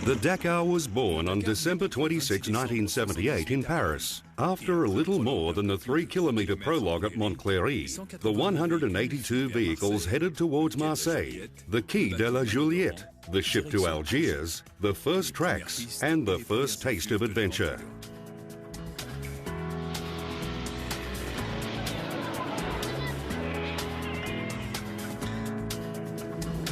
The Dakar was born on December 26, 1978 in Paris. After a little more than the 3-kilometre prologue at Montcléry, the 182 vehicles headed towards Marseille, the Quai de la Juliette, the ship to Algiers, the first tracks and the first taste of adventure.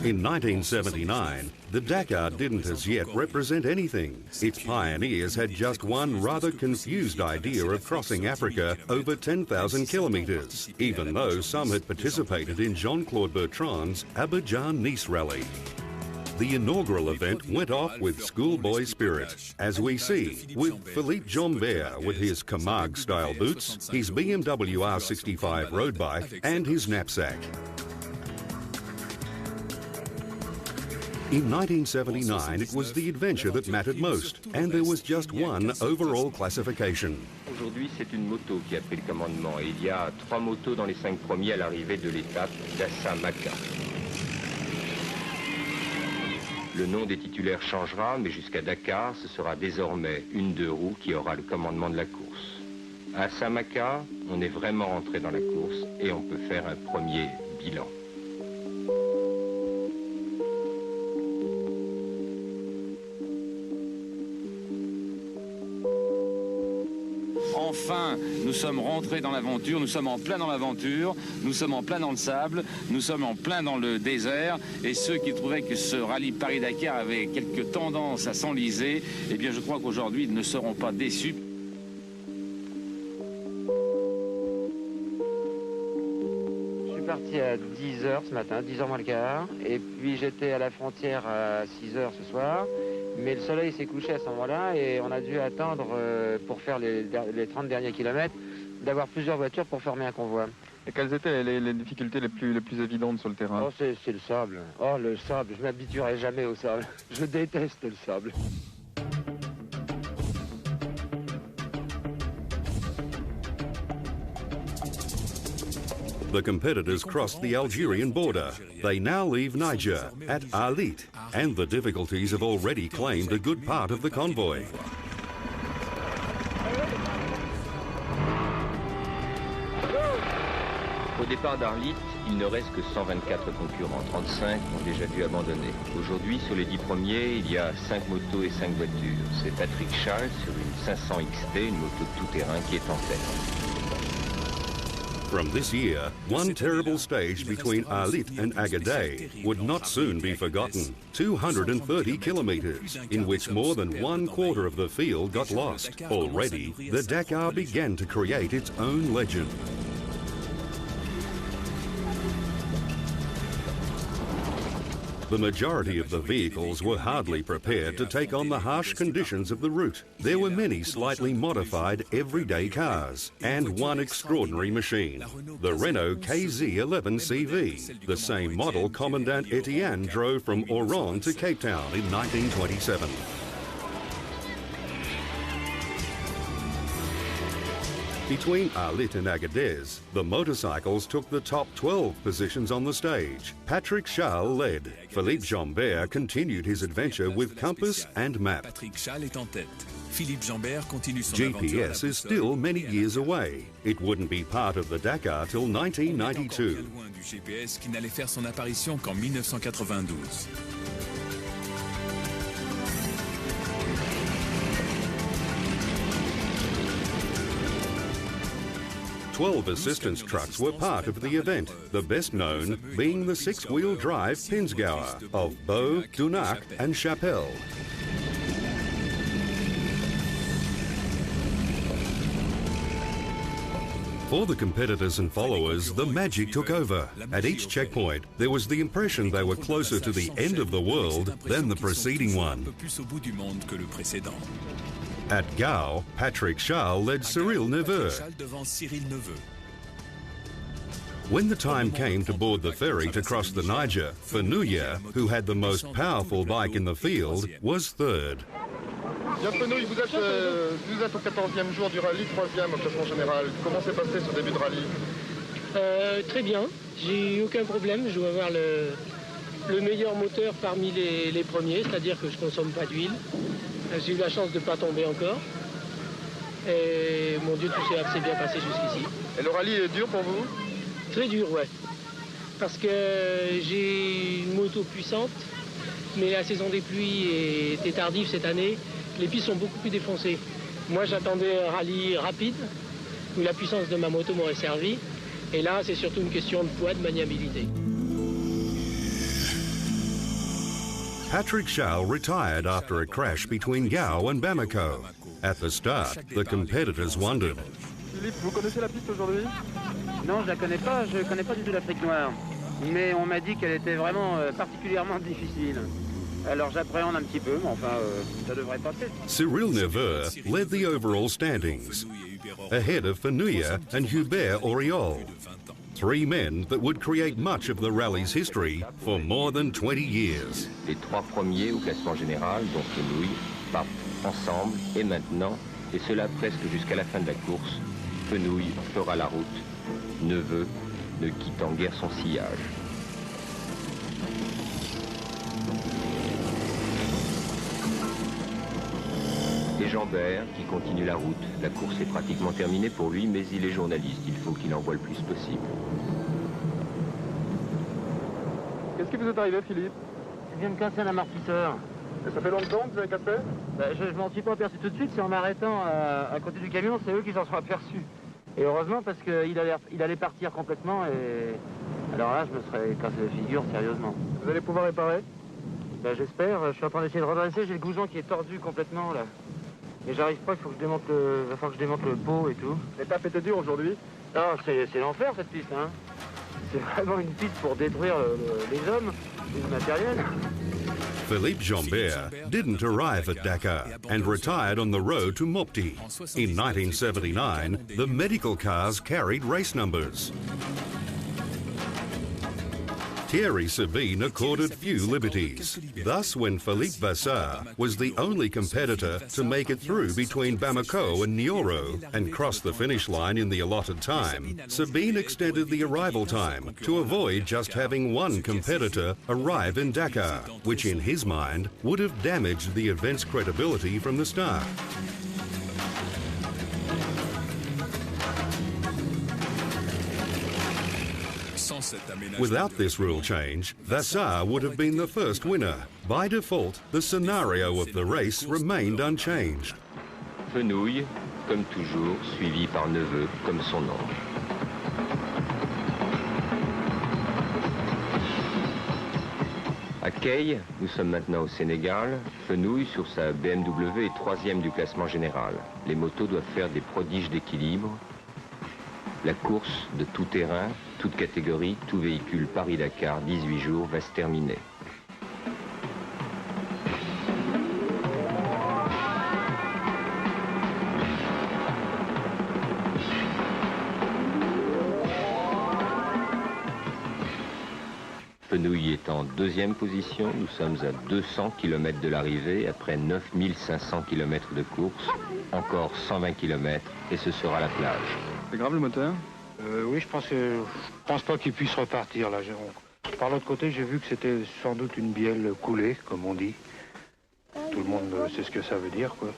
In 1979, the Dakar didn't as yet represent anything. Its pioneers had just one rather confused idea of crossing Africa over 10,000 kilometres, even though some had participated in Jean-Claude Bertrand's Abidjan-Nice rally. The inaugural event went off with schoolboy spirit, as we see, with Philippe Jambert with his Camargue-style boots, his BMW R65 road bike and his knapsack. In 1979, it was the adventure that mattered most, and there was just one overall classification. Aujourd'hui, c'est une moto qui a pris le commandement. Il y a 3 motos dans les 5 premiers à l'arrivée de l'étape d'Assa-Maka. Le nom des titulaires changera, mais jusqu'à Dakar, ce sera désormais une 2 roues qui aura le commandement de la course. ÀAssa-Maka, on est vraiment rentré dans la course et on peut faire un premier bilan. Enfin, nous sommes rentrés dans l'aventure, nous sommes en plein dans l'aventure, nous sommes en plein dans le sable, nous sommes en plein dans le désert. Et ceux qui trouvaient que ce rallye Paris-Dakar avait quelques tendances à s'enliser, eh bien je crois qu'aujourd'hui ils ne seront pas déçus. Je suis parti à 10h ce matin, 10h moins le quart, et puis j'étais à la frontière à 6h ce soir. Mais le soleil s'est couché à ce moment-là et on a dû attendre, pour faire les 30 derniers kilomètres, d'avoir plusieurs voitures pour former un convoi. Et quelles étaient les difficultés les plus évidentes sur le terrain? Oh, c'est le sable. Oh, le sable, je m'habituerai jamais au sable. Je déteste le sable. The competitors crossed the Algerian border. They now leave Niger at Arlit, and the difficulties have already claimed a good part of the convoy. Au départ d'Arlit, il ne reste que 124 concurrents. 35 ont déjà dû abandonner. Aujourd'hui, sur les 10 premiers, il y a 5 motos et 5 voitures. C'est Patrick Charles sur une 500 XT, une moto tout-terrain, qui est en tête. From this year, one terrible stage between Arlit and Agadir would not soon be forgotten. 230 kilometres, in which more than 1/4 of the field got lost. Already, the Dakar began to create its own legend. The majority of the vehicles were hardly prepared to take on the harsh conditions of the route. There were many slightly modified everyday cars and one extraordinary machine, the Renault KZ11 CV, the same model Commandant Etienne drove from Oran to Cape Town in 1927. Between Arlit and Agadez, the motorcycles took the top 12 positions on the stage. Patrick Charles led. Philippe Jambert continued his adventure with compass and map. GPS is still many years away. It wouldn't be part of the Dakar till 1992. GPS qui n'allait faire son apparition qu'en 1992. 12 assistance trucks were part of the event, the best known being the 6-wheel drive Pinzgauer of Beau, Dunac and Chapelle. For the competitors and followers, the magic took over. At each checkpoint, there was the impression they were closer to the end of the world than the preceding one. At Gao, Patrick Charles led Cyril Neveu. When the time came to board the ferry to cross the Niger, Fenouillet, who had the most powerful bike in the field, was third. Bien Fenouil, vous êtes au 14e jour du rallye, 3e au classement général. Comment s'est passé ce début de rallye? Très bien, j'ai eu aucun problème, je dois avoir le meilleur moteur parmi les premiers, c'est-à-dire que je ne consomme pas d'huile. J'ai eu la chance de ne pas tomber encore. Et mon Dieu, tout s'est assez bien passé jusqu'ici. Et le rallye est dur pour vous? Très dur, ouais. Parce que j'ai une moto puissante, mais la saison des pluies était tardive cette année. Les pistes sont beaucoup plus défoncées. Moi, j'attendais un rallye rapide, où la puissance de ma moto m'aurait servi. Et là, c'est surtout une question de poids, de maniabilité. Patrick Schall retired after a crash between Gao and Bamako. At the start, the competitors wondered. Philippe, vous connaissez la piste aujourd'hui? Non, je la connais pas, je connais pas du tout l'Afrique noire. Mais on m'a dit qu'elle était vraiment particulièrement difficile. Alors j'appréhende un petit peu, mais enfin, ça devrait passer. Cyril Neveu led the overall standings, ahead of Fenouille and Hubert Auriol, 3 men that would create much of the rally's history for more than 20 years. Les 3 premiers au classement général, dont Fenouille, partent ensemble et maintenant, et cela presque jusqu'à la fin de la course, Fenouille fera la route. Neveu ne quittant guère son sillage. Et Jambert qui continue la route. La course est pratiquement terminée pour lui, mais il est journaliste. Il faut qu'il en voie le plus possible. Qu'est-ce qui vous est arrivé, Philippe? Je viens de casser un amortisseur. Et ça fait longtemps que vous avez cassé? Je m'en suis pas aperçu tout de suite, c'est en m'arrêtant à côté du camion, c'est eux qui s'en sont aperçus. Et heureusement parce qu'il allait partir complètement et alors là je me serais cassé la figure sérieusement. Vous allez pouvoir réparer? J'espère, je suis en train d'essayer de redresser, j'ai le goujon qui est tordu complètement là. Et j'arrive pas, il faut que je démonte va falloir que je démonte le pot et tout. L'étape était dure aujourd'hui? Non, c'est l'enfer cette piste, hein. C'est vraiment une piste pour détruire les hommes et le matériel. Philippe Jambert didn't arrive at Dakar and retired on the road to Mopti. In 1979, the medical cars carried race numbers. Thierry Sabine accorded few liberties. Thus, when Philippe Vasseur was the only competitor to make it through between Bamako and Nioro and cross the finish line in the allotted time, Sabine extended the arrival time to avoid just having one competitor arrive in Dakar, which in his mind would have damaged the event's credibility from the start. Without this rule change, Vasseur would have been the first winner. By default, the scenario of the race remained unchanged. Fenouille, comme toujours, suivi par Neveu, comme son nom. À Kay, nous sommes maintenant au Sénégal. Fenouille, sur sa BMW, est 3e du classement général. Les motos doivent faire des prodiges d'équilibre. La course de tout terrain, toute catégorie, tout véhicule Paris-Dakar, 18 jours, va se terminer. Fenouille est en 2e position. Nous sommes à 200 km de l'arrivée, après 9500 km de course. Encore 120 km et ce sera la plage. C'est grave le moteur? Oui, je pense pas qu'il puisse repartir là. Par l'autre côté, j'ai vu que c'était sans doute une bielle coulée, comme on dit. Tout le monde sait ce que ça veut dire, quoi.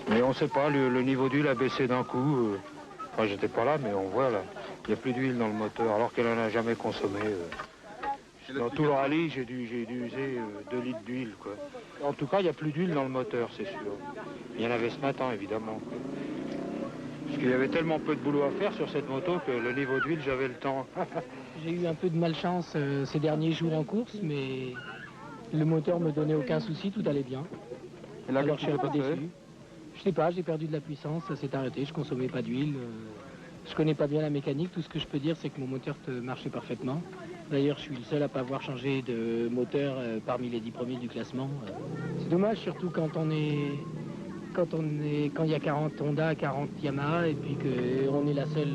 Mais on sait pas, le niveau d'huile a baissé d'un coup. Enfin, j'étais pas là, mais on voit là. Il n'y a plus d'huile dans le moteur, alors qu'elle en a jamais consommé. Dans tout le rallye, j'ai dû user 2 litres d'huile, quoi. En tout cas, il n'y a plus d'huile dans le moteur, c'est sûr. Il y en avait ce matin, évidemment, quoi. Parce qu'il y avait tellement peu de boulot à faire sur cette moto que le niveau d'huile, j'avais le temps. J'ai eu un peu de malchance ces derniers jours en course, mais le moteur me donnait aucun souci, tout allait bien. Et là, alors je suis un peu déçu. Je sais pas, j'ai perdu de la puissance, ça s'est arrêté, je consommais pas d'huile. Je connais pas bien la mécanique, tout ce que je peux dire c'est que mon moteur marchait parfaitement. D'ailleurs, je suis le seul à pas avoir changé de moteur parmi les 10 premiers du classement. C'est dommage, surtout quand il y a 40 Honda, 40 Yamaha, et puis qu'on est la seule